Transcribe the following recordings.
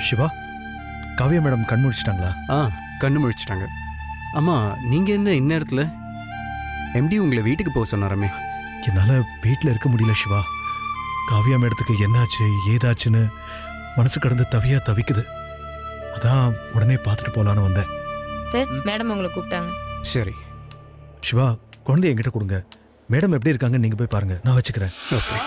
Siva, Kavya madam கண் முழிச்சிட்டாங்களா? கண்ணு முழிச்சிட்டாங்க. அம்மா, நீங்கள் என்ன இந்நேரத்தில்? எம்டி உங்களை வீட்டுக்கு போக சொன்னாரமே. என்னால் வீட்டில் இருக்க முடியல சிவா. காவியா மேடத்துக்கு என்னாச்சு ஏதாச்சுன்னு மனசு கடந்து தவிக்குது. அதான் உடனே பார்த்துட்டு போகலான்னு வந்தேன். சார், மேடம் உங்களை கூப்பிட்டாங்க. சரி சிவா, குழந்தைய என்கிட்ட கொடுங்க. மேடம் எப்படி இருக்காங்கன்னு நீங்கள் போய் பாருங்கள், நான் வச்சுக்கிறேன். ஓகே.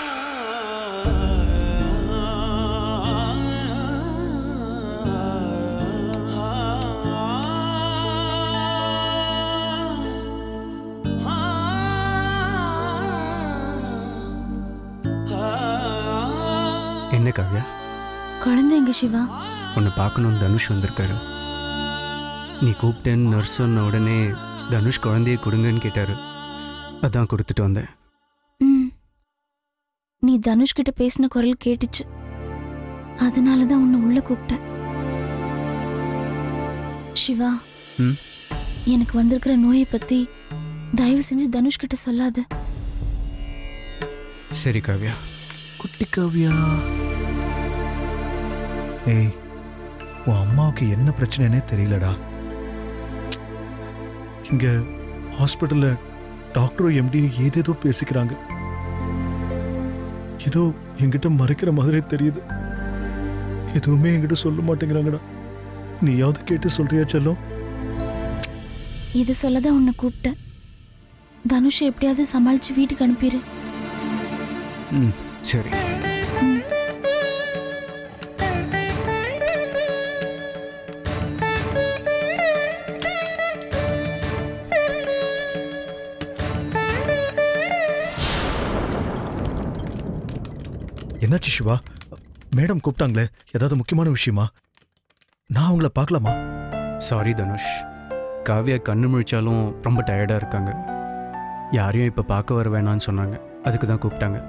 என்ன காவியா? குழந்தை எங்க சிவா? உன்னை பார்க்கணுன்னு தனுஷ் வந்திருக்காரு. நீ கூப்பிட்டேன்னு நர்ஸ் சொன்ன உடனே தனுஷ் குழந்தைய கொடுங்கன்னு கேட்டாரு. அதான் கொடுத்துட்டு வந்தேன். நீ தனுஷ் கிட்ட பேசின குரல் கேட்டுச்சு, அதனாலதான் உன்னை உள்ள கூப்பிட்டேன். சிவா, எனக்கு வந்திருக்கிற நோயை பத்தி தயவு செஞ்சு தனுஷ் கிட்ட சொல்லாத. சரி காவியா. குட்டி காவியா. ஏய், உன் அம்மாவுக்கு என்ன பிரச்சனைனே தெரியலடா. இங்க ஹாஸ்பிட்டல்ல டாக்டரும் எம்டியும் ஏதேதோ பேசிக்கிறாங்க. ஏதோ என்கிட்ட மறைக்கிற மாதிரி தெரியுது. எதுவுமே என்கிட்ட சொல்ல மாட்டேங்கிறாங்கடா. நீயாவது கேட்டு சொல்றியா செல்லம்? இது சொல்லதான் உன்னை கூப்பிட்டேன். தனுஷை எப்படியாவது சமாளிச்சு வீட்டுக்கு அனுப்பிடு. சரி. என்னாச்சு சிவா? மேடம் கூப்பிட்டாங்களே, ஏதாவது முக்கியமான விஷயமா? நான் அவங்கள பார்க்கலாமா? சாரி தனுஷ், காவியா கண்ணு முழிச்சாலும் ரொம்ப டயர்டாக இருக்காங்க. யாரையும் இப்போ பார்க்க வர வேணான்னு சொன்னாங்க, அதுக்கு தான் கூப்பிட்டாங்க.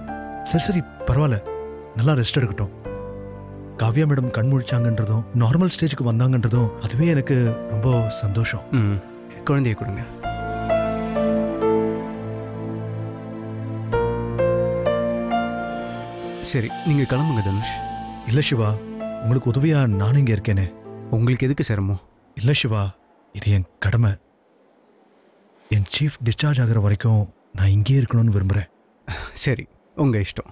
சரி சரி, பரவாயில்ல, நல்லா ரெஸ்ட் எடுக்கட்டும். காவியா மேடம் கண் முழிச்சாங்கன்றதும் நார்மல் ஸ்டேஜுக்கு வந்தாங்கன்றதும் அதுவே எனக்கு ரொம்ப சந்தோஷம். குழந்தைய கொடுங்க. சரி, நீங்க கிளம்புங்க தனுஷ். இல்ல சிவா, உங்களுக்கு உதவியா நானும் இங்க இருக்கேனே. உங்களுக்கு எதுக்கு சிரமம்? இல்ல சிவா, இது என் கடமை. என் சீஃப் டிஸ்சார்ஜ் ஆகிற வரைக்கும் நான் இங்கே இருக்கணும்னு விரும்புறேன். சரி, உங்க இஷ்டம்.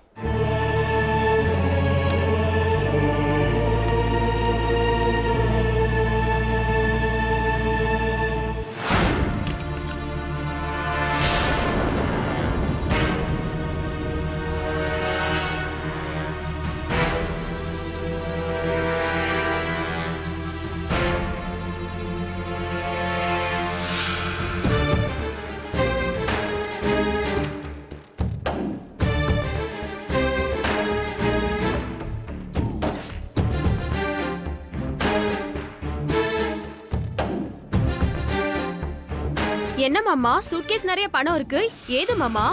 என்ன மாமா, சூட்கேஸ் நிறைய பணம் இருக்கு. ஏது மாமா?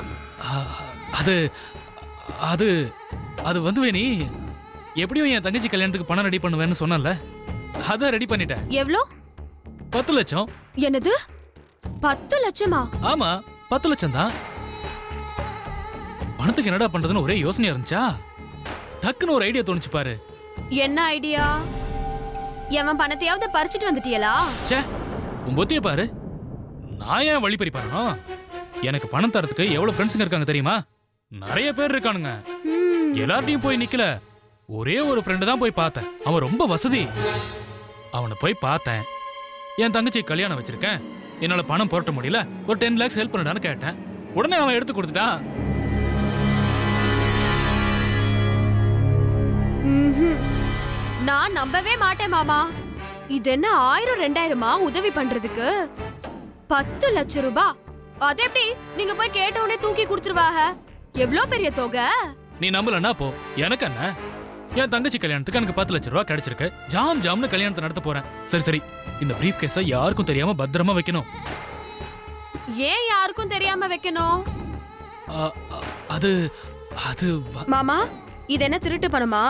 அது அது அது வந்து வேணி, எப்படியும் என் தங்கச்சி கல்யாணத்துக்கு பணம் ரெடி பண்ணுவேன்னு சொன்னல, அத ரெடி பண்ணிட்டேன். எவ்ளோ? 10 லட்சம். என்னது, 10 லட்சமா? ஆமா, 10 லட்சம் தான். பணத்துக்கு என்னடா பண்றதுன்னு ஒரே யோசனையா இருந்துச்சா, டக்குன்னு ஒரு ஐடியா தோணுச்சு பாரு. என்ன ஐடியா? எவன் பணத்தையாவது பறிச்சிட்டு வந்துட்டியலா? ச்சே, உன் புத்திய பாரு. நான் ஏன் வழி பறிப்பானோ? எனக்கு பணம் தரத்துக்கு எவ்வளவு ஃப்ரெண்ட்ஸுங்க இருக்காங்க தெரியுமா? நிறைய பேர் இருக்கானுங்க. எல்லார்ட்டையும் போய் நிக்கல, ஒரே ஒரு ஃப்ரெண்டு தான் போய் பார்த்தேன். அவன் ரொம்ப வசதி. அவனை போய் பார்த்தேன். என் தங்கச்சி கல்யாணம் வச்சிருக்கேன், என்னால பணம் புரட்ட முடியல, ஒரு 10 lakhs ஹெல்ப் பண்ணடான்னு கேட்டேன். உடனே அவன் எடுத்து கொடுத்துட்டான். நான் நம்பவே மாட்டேன் மாமா. இது என்ன 1000 2000மா உதவி பண்றதுக்கு? 10 லட்சம் ரூபாய். அது எப்படி நீங்க போய் கேட்ட உடனே தூக்கி கொடுத்துருவாங்க? எவ்வளவு பெரிய தொகை. நீ நம்பலன்னா போ, எனக்கு என்ன? என் தங்கச்சி கல்யாணத்துக்கு எனக்கு 10 லட்சம் ரூபாய் கிடைச்சிருக்கு. ஜாம்னு கல்யாணத்தை நடத்த போறேன். சரி சரி, இந்த பிரீஃப் கேஸை யாருக்கும் தெரியாம பத்திரமா வைக்கணும். ஏன் யாருக்கும் தெரியாம வைக்கணும்? அது அது மாமா, இது என்ன திருட்டு பணமா?